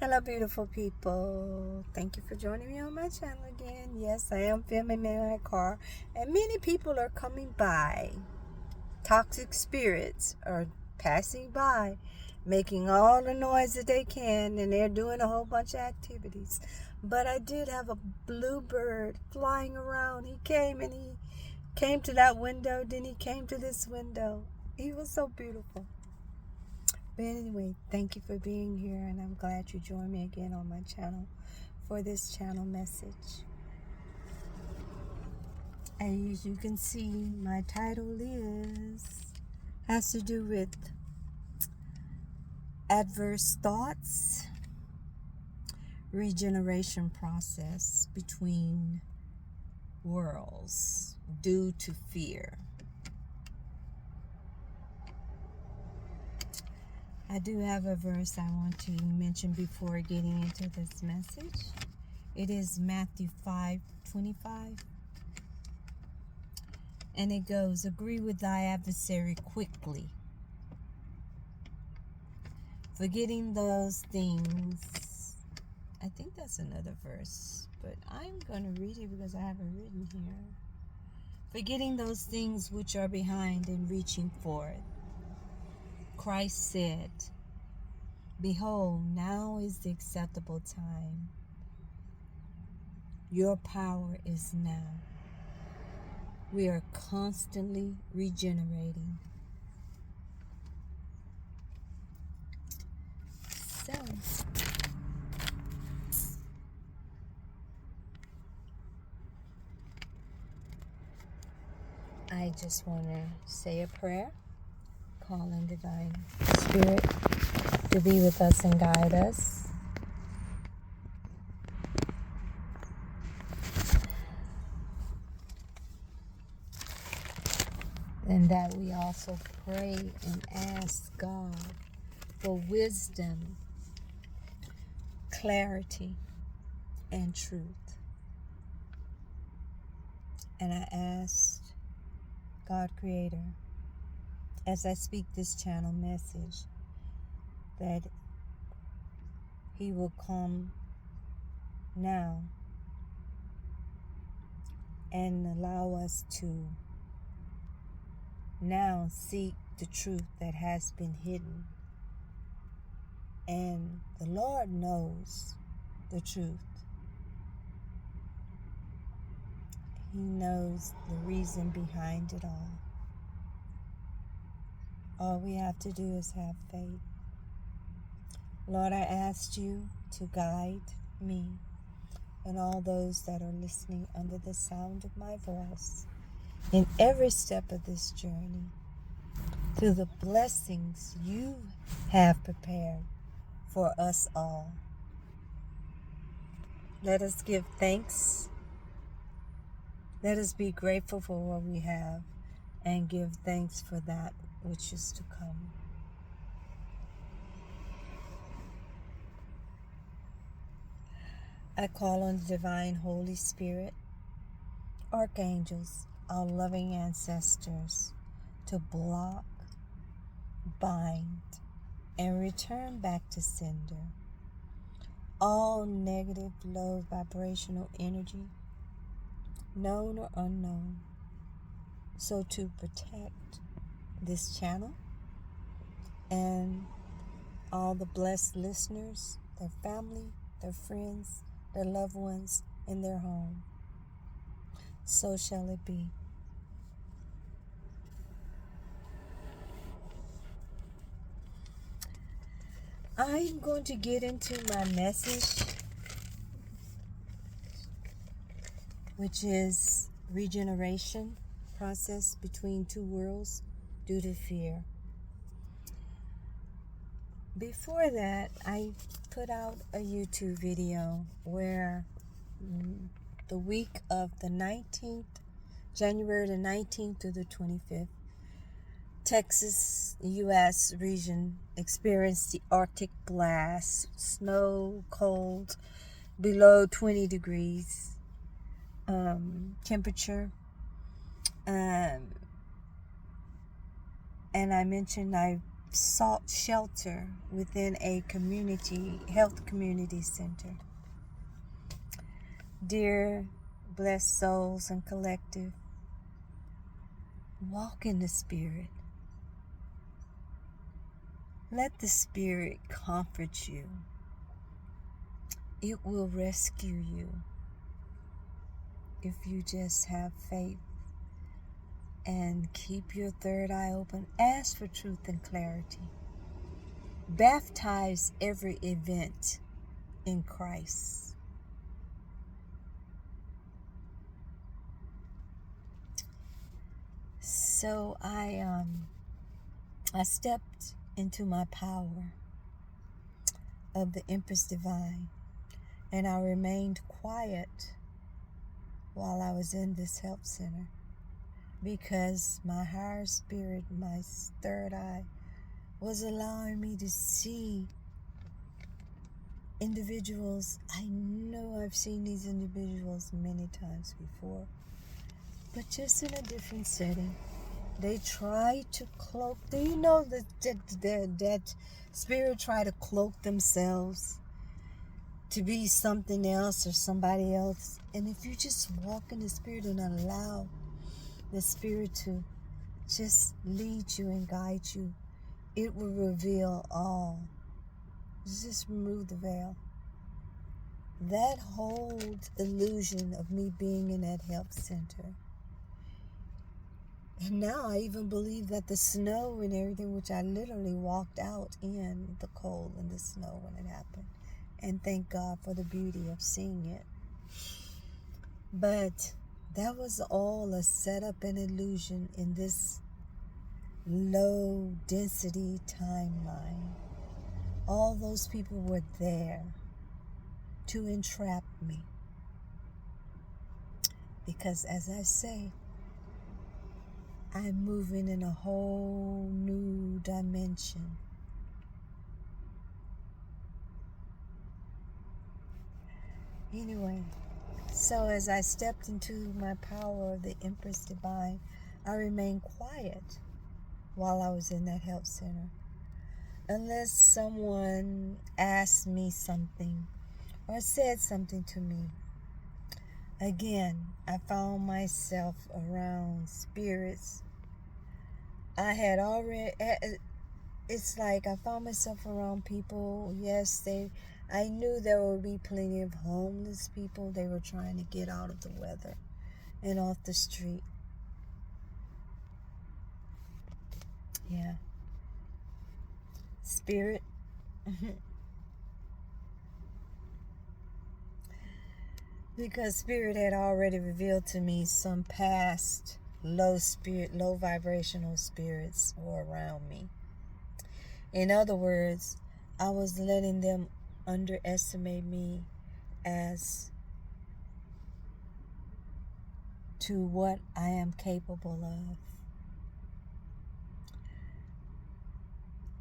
Hello, beautiful people. Thank you for joining me on my channel again. Yes, I am filming in my car, and many people are coming by. Toxic spirits are passing by, making all the noise that they can, and they're doing a whole bunch of activities. But I did have a bluebird flying around. He came to that window, then he came to this window. He was so beautiful. But anyway, thank you for being here, and I'm glad you joined me again on my channel for this channel message. As you can see, my title has to do with adverse thoughts, regeneration process between worlds due to fear. I do have a verse I want to mention before getting into this message. It is Matthew 5:25. And it goes, agree with thy adversary quickly, forgetting those things. I think that's another verse, but I'm going to read it because I have it written here. Forgetting those things which are behind and reaching forward. Christ said, behold, now is the acceptable time. Your power is now. We are constantly regenerating. So, I just want to say a prayer, call in divine spirit to be with us and guide us. And that we also pray and ask God for wisdom, clarity, and truth. And I asked God Creator, as I speak this channel message, that He will come now and allow us to now seek the truth that has been hidden. And the Lord knows the truth. He knows the reason behind it all. All we have to do is have faith. Lord, I asked you to guide me and all those that are listening under the sound of my voice in every step of this journey through the blessings you have prepared for us all. Let us give thanks. Let us be grateful for what we have and give thanks for that which is to come. I call on the divine Holy Spirit, archangels, our loving ancestors, to block, bind, and return back to sender all negative, low vibrational energy, known or unknown, so to protect this channel and all the blessed listeners, their family, their friends, their loved ones, in their home. So shall it be. I'm going to get into my message, which is regeneration process between two worlds due to fear. Before that, I put out a YouTube video where the week of the 19th, January the 19th to the 25th, Texas, U.S. region experienced the Arctic blast, snow, cold, below 20 degrees temperature. And I mentioned I sought shelter within a health community center. Dear blessed souls and collective, walk in the Spirit. Let the Spirit comfort you. It will rescue you if you just have faith and keep your third eye open. Ask for truth and clarity. Baptize every event in Christ. So I stepped into my power of the Empress Divine, and I remained quiet while I was in this health center, because my higher spirit, my third eye, was allowing me to see individuals. I know I've seen these individuals many times before, but just in a different setting. They try to cloak. Do you know that spirit try to cloak themselves to be something else or somebody else? And if you just walk in the Spirit and allow the Spirit to just lead you and guide you, it will reveal all. Just remove the veil. That whole illusion of me being in that health center. And now I even believe that the snow and everything, which I literally walked out in the cold and the snow when it happened. And thank God for the beauty of seeing it. But that was all a setup and illusion in this low density timeline. All those people were there to entrap me. Because as I say, I'm moving in a whole new dimension. Anyway, so as I stepped into my power of the Empress Divine, I remained quiet while I was in that health center. Unless someone asked me something or said something to me. Again, I found myself around spirits. It's like I found myself around people. Yes, I knew there would be plenty of homeless people. They were trying to get out of the weather and off the street. Yeah. Spirit. Because Spirit had already revealed to me some past low vibrational spirits were around me. In other words, I was letting them underestimate me as to what I am capable of.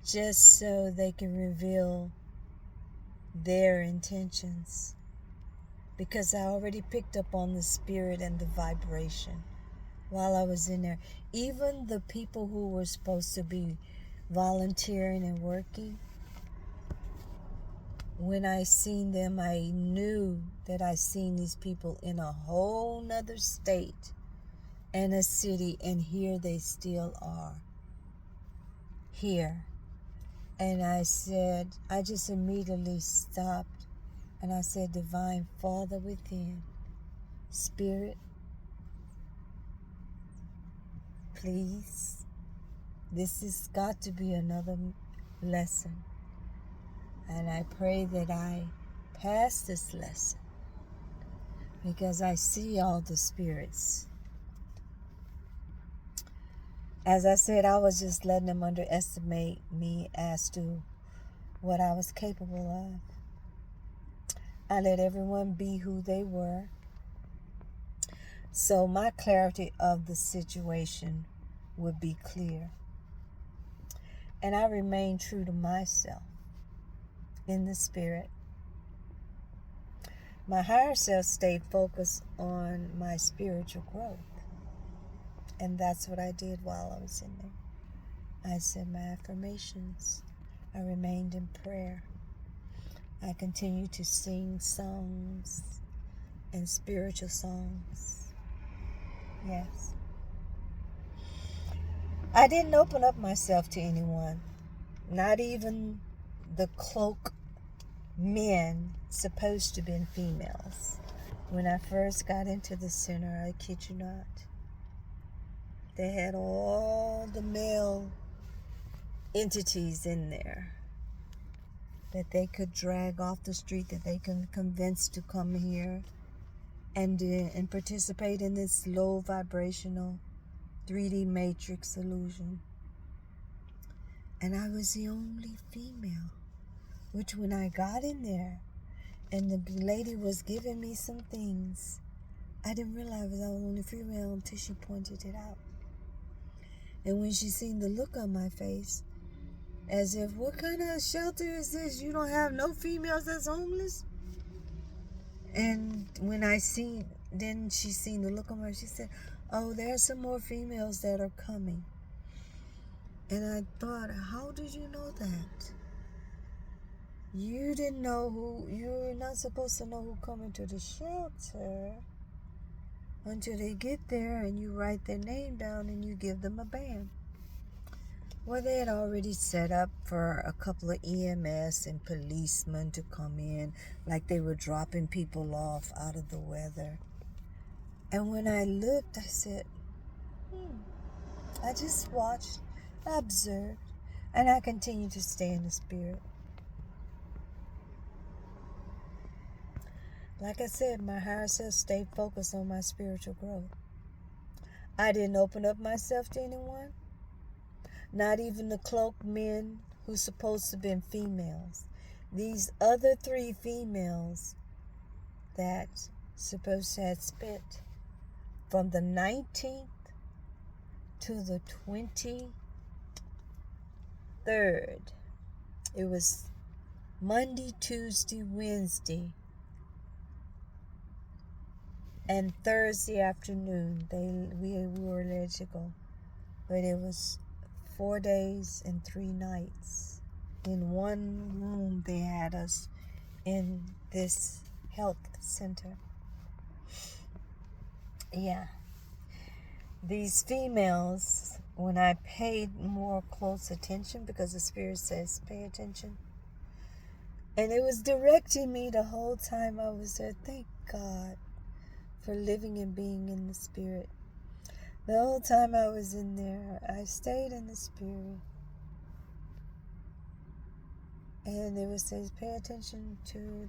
Just so they can reveal their intentions. Because I already picked up on the spirit and the vibration while I was in there. Even the people who were supposed to be volunteering and working, when I seen them, I knew that I seen these people in a whole nother state and a city, and here they still are. Here. And I just immediately stopped. And I said, Divine Father within, Spirit, please, this has got to be another lesson. And I pray that I pass this lesson, because I see all the spirits. As I said, I was just letting them underestimate me as to what I was capable of. I let everyone be who they were. So my clarity of the situation would be clear. And I remained true to myself in the Spirit. My higher self stayed focused on my spiritual growth. And that's what I did while I was in there. I said my affirmations. I remained in prayer. I continued to sing songs and spiritual songs. Yes. I didn't open up myself to anyone, not even the cloak men supposed to be females. When I first got into the center, I kid you not, they had all the male entities in there that they could drag off the street, that they can convince to come here and participate in this low vibrational 3D matrix illusion. And I was the only female, which when I got in there and the lady was giving me some things, I didn't realize I was the only female until she pointed it out. And when she seen the look on my face, as if, what kind of shelter is this? You don't have no females that's homeless? And when then she seen the look on her, she said, oh, there's some more females that are coming. And I thought, how did you know that? You didn't know you're not supposed to know who coming to the shelter until they get there and you write their name down and you give them a band. Well, they had already set up for a couple of EMS and policemen to come in, like they were dropping people off out of the weather. And when I looked, I said, I just watched, I observed, and I continued to stay in the spirit. Like I said, my higher self stayed focused on my spiritual growth. I didn't open up myself to anyone. Not even the cloaked men who supposed to have been females. These other 3 females that supposed to have spent from the 19th to the 23rd. It was Monday, Tuesday, Wednesday, and Thursday afternoon we were let to go. But it was 4 days and 3 nights. In one room they had us in this health center. Yeah. These females, when I paid more close attention, because the Spirit says pay attention, and it was directing me the whole time I was there. Thank God for living and being in the Spirit. The whole time I was in there, I stayed in the Spirit. And it was says, pay attention to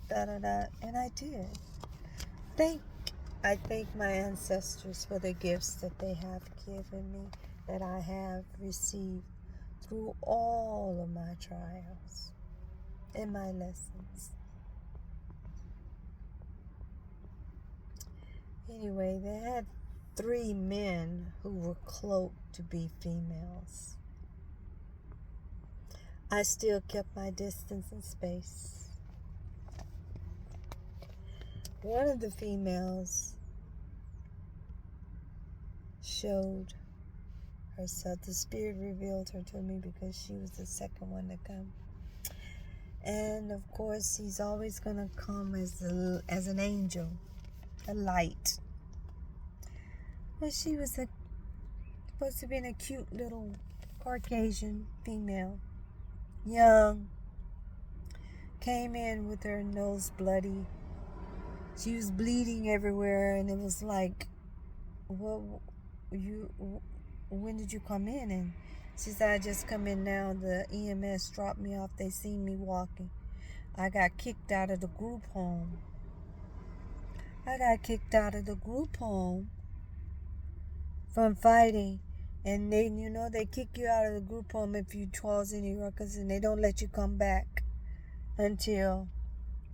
da-da-da. And I did. I thank my ancestors for the gifts that they have given me, that I have received through all of my trials and my lessons. Anyway, they had 3 men who were cloaked to be females. I still kept my distance and space. One of the females showed herself. The Spirit revealed her to me because she was the second one to come. And of course, he's always going to come as an angel, a light. But she was supposed to be a cute little Caucasian female, young, came in with her nose bloody. She was bleeding everywhere, and it was like, when did you come in? And she said, I just come in now. The EMS dropped me off. They seen me walking. I got kicked out of the group home. From fighting. And they kick you out of the group home if you cause any ruckus, and they don't let you come back until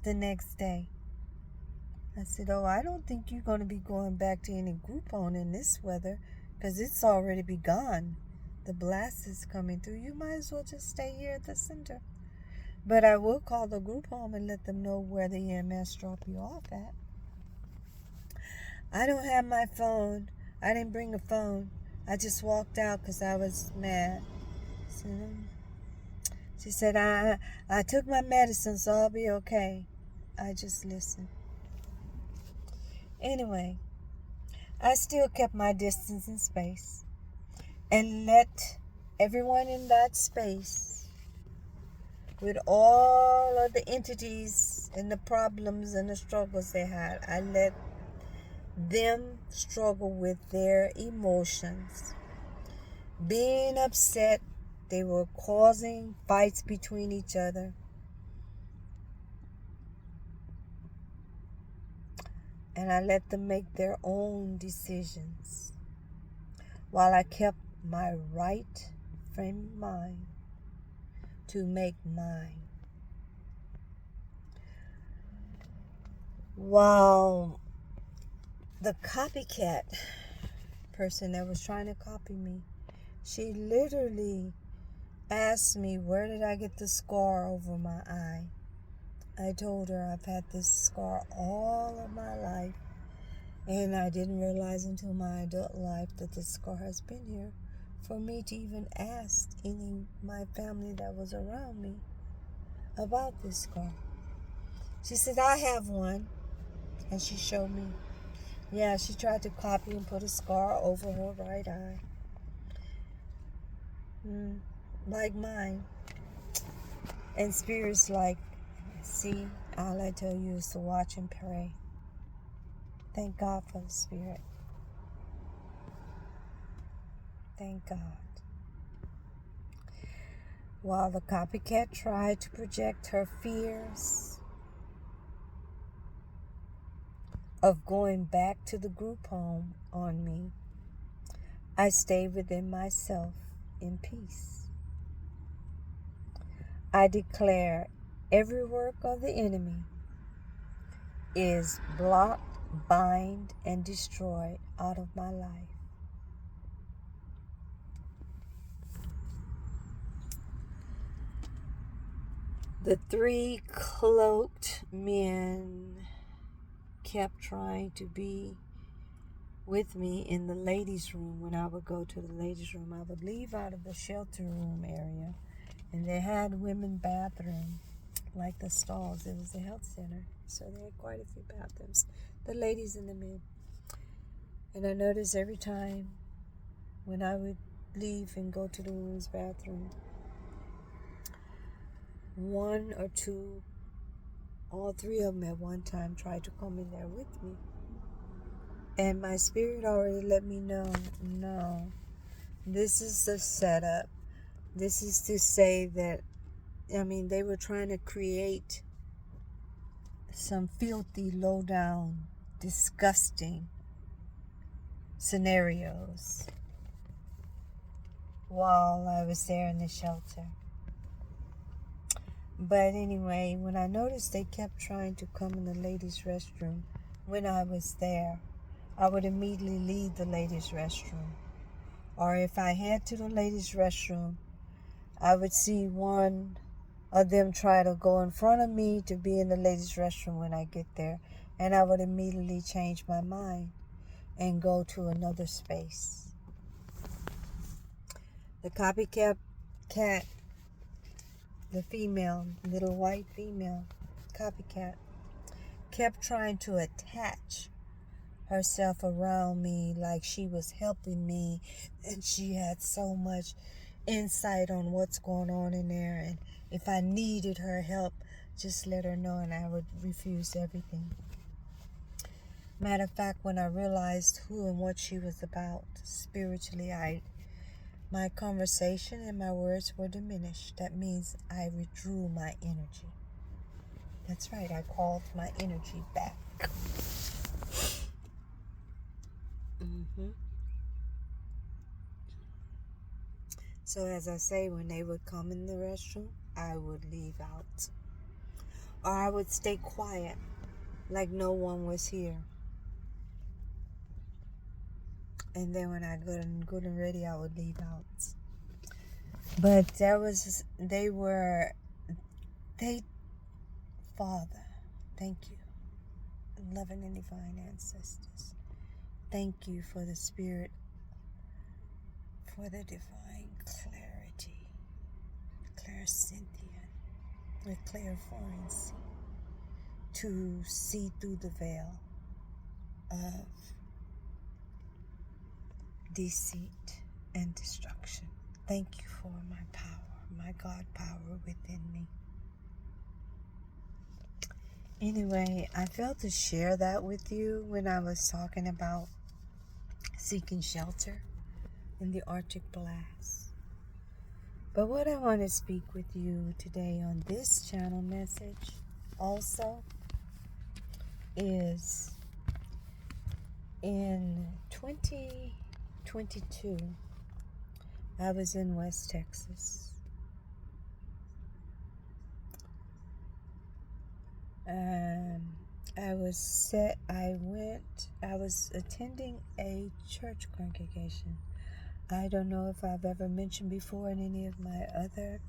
the next day. I said, I don't think you're going to be going back to any group home in this weather, because it's already begun. The blast is coming through. You might as well just stay here at the center. But I will call the group home and let them know where the EMS drop you off at. I don't have my phone. I didn't bring a phone. I just walked out because I was mad. She said, I took my medicine, so I'll be okay. I just listened. Anyway, I still kept my distance and space and let everyone in that space, with all of the entities and the problems and the struggles they had, I let them struggle with their emotions. Being upset, they were causing fights between each other. And I let them make their own decisions while I kept my right frame of mind to make mine. While the copycat person that was trying to copy me, she literally asked me, where did I get the scar over my eye? I told her I've had this scar all of my life, and I didn't realize until my adult life that this scar has been here for me to even ask any of my family that was around me about this scar. She said, I have one, and she showed me. Yeah, she tried to copy and put a scar over her right eye. Like mine. And spirits like, see, all I tell you is to watch and pray. Thank God for the spirit. Thank God. While the copycat tried to project her fears of going back to the group home on me, I stayed within myself in peace. I declare every work of the enemy is blocked, bind, and destroyed out of my life. The three cloaked men kept trying to be with me in the ladies' room. When I would go to the ladies' room, I would leave out of the shelter room area, and they had women bathroom, like the stalls. It was a health center, so they had quite a few bathrooms, the ladies and the men. And I noticed every time when I would leave and go to the women's bathroom, one or two, all three of them at one time tried to come in there with me. And my spirit already let me know, no, this is the setup. This is to say that, they were trying to create some filthy, low-down, disgusting scenarios while I was there in the shelter. But anyway, when I noticed they kept trying to come in the ladies' restroom when I was there, I would immediately leave the ladies' restroom. Or if I head to the ladies' restroom, I would see one of them try to go in front of me to be in the ladies' restroom when I get there. And I would immediately change my mind and go to another space. The copycat cat, the female, little white female copycat, kept trying to attach herself around me like she was helping me, and she had so much insight on what's going on in there, and if I needed her help, just let her know, and I would refuse everything. Matter of fact, when I realized who and what she was about spiritually, my conversation and my words were diminished. That means I withdrew my energy. That's right, I called my energy back. So as I say, when they would come in the restroom, I would leave out. Or I would stay quiet, like no one was here. And then when I got good and ready, I would leave out. But Father, thank you, loving and divine ancestors. Thank you for the spirit for the divine clarity, clairsentient, with clairvoyancy, to see through the veil of deceit and destruction. Thank you for my power, my God power within me. Anyway, I felt to share that with you when I was talking about seeking shelter in the Arctic blast. But what I want to speak with you today on this channel message also is in 2022, I was in West Texas. I was attending a church congregation. I don't know if I've ever mentioned before in any of my other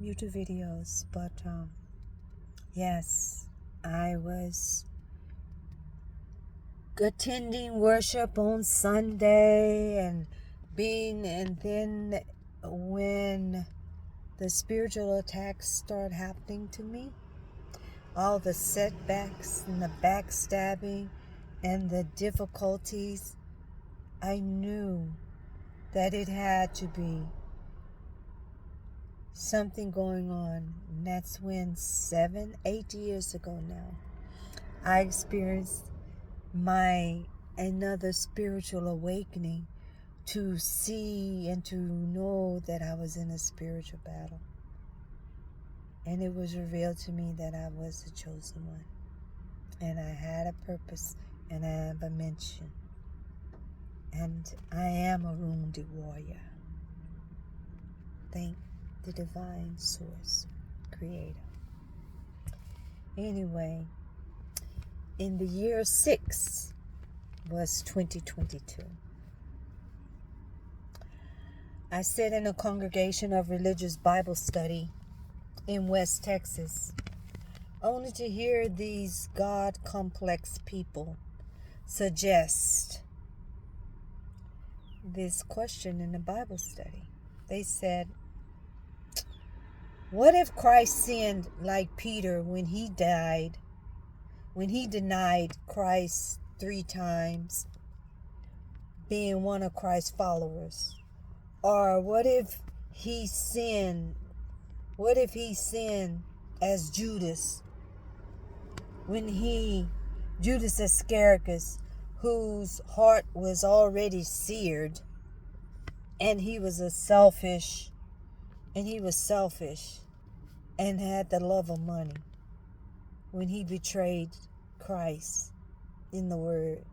YouTube videos, but yes, I was attending worship on Sunday and then when the spiritual attacks started happening to me, all the setbacks and the backstabbing and the difficulties, I knew that it had to be something going on. And that's when 8 years ago now, I experienced another spiritual awakening to see and to know that I was in a spiritual battle. And it was revealed to me that I was the chosen one. And I had a purpose, and I have a mission. And I am a wounded warrior. Thank the divine source, creator. Anyway, in the year 6 was 2022. I sat in a congregation of religious Bible study in West Texas, only to hear these God complex people suggest this question in the Bible study. They said, what if Christ sinned like Peter when he denied Christ 3 times, being one of Christ's followers? Or what if he sinned as Judas, Judas Iscariot, whose heart was already seared, and he was selfish and had the love of money when he betrayed Christ in the Word.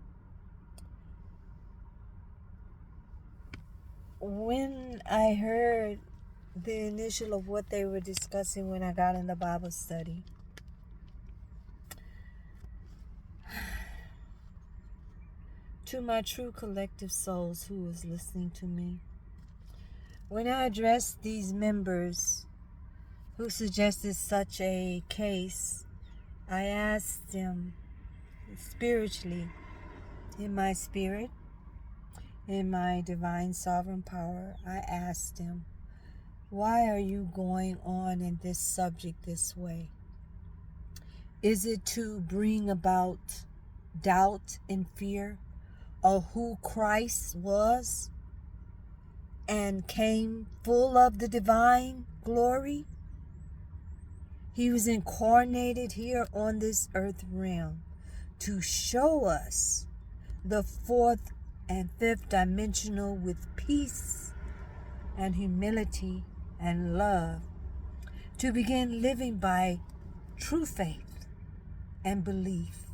When I heard the initial of what they were discussing when I got in the Bible study, to my true collective souls who was listening to me, when I addressed these members who suggested such a case, I asked them spiritually, in my spirit, in my divine sovereign power, I asked them, why are you going on in this subject this way? Is it to bring about doubt and fear of who Christ was and came full of the divine glory? He was incarnated here on this earth realm to show us the 4th and 5th dimensional with peace and humility and love, to begin living by true faith and belief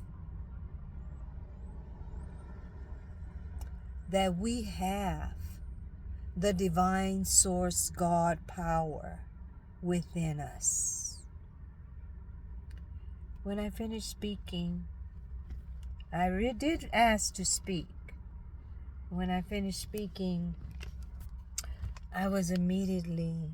that we have the divine source God power within us. When I finished speaking, I did ask to speak. When I finished speaking, I was immediately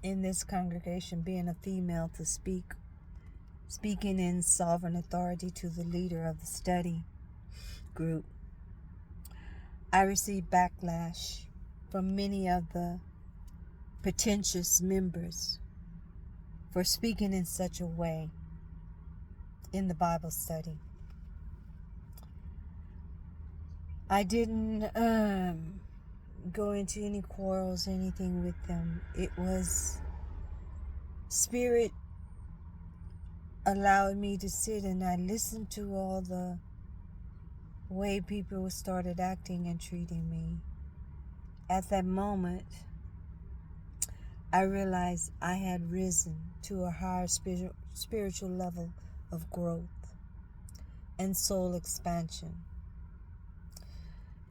in this congregation, being a female, to speaking in sovereign authority to the leader of the study group, I received backlash from many of the pretentious members for speaking in such a way in the Bible study. I didn't go into any quarrels, anything with them. It was Spirit allowed me to sit, and I listened to all the way people started acting and treating me. At that moment, I realized I had risen to a higher spiritual level of growth and soul expansion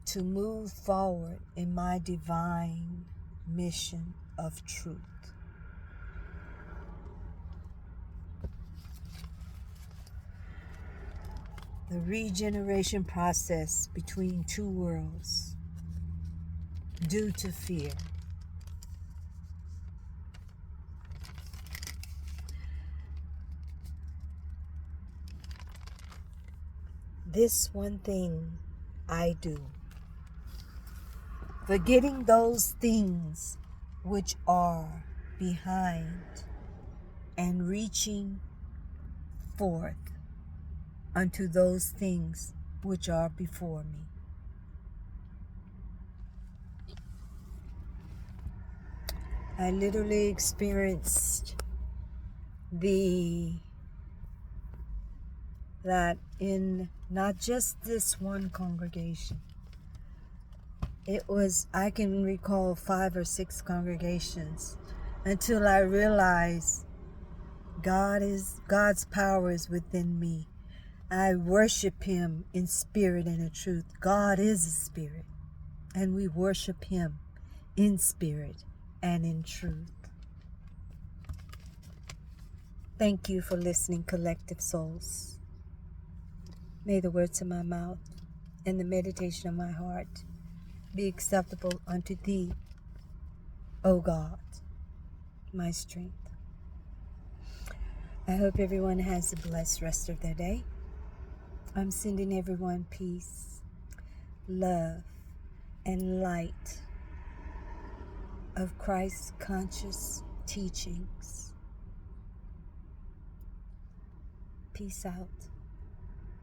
to move forward in my divine mission of truth. The regeneration process between two worlds due to fear. This one thing I do, forgetting those things which are behind and reaching forth unto those things which are before me. I literally experienced that in not just this one congregation. I can recall 5 or 6 congregations until I realized God's power is within me. I worship Him in spirit and in truth. God is a spirit, and we worship Him in spirit and in truth. Thank you for listening, collective souls. May the words of my mouth and the meditation of my heart be acceptable unto Thee, O God, my strength. I hope everyone has a blessed rest of their day. I'm sending everyone peace, love, and light of Christ's conscious teachings. Peace out.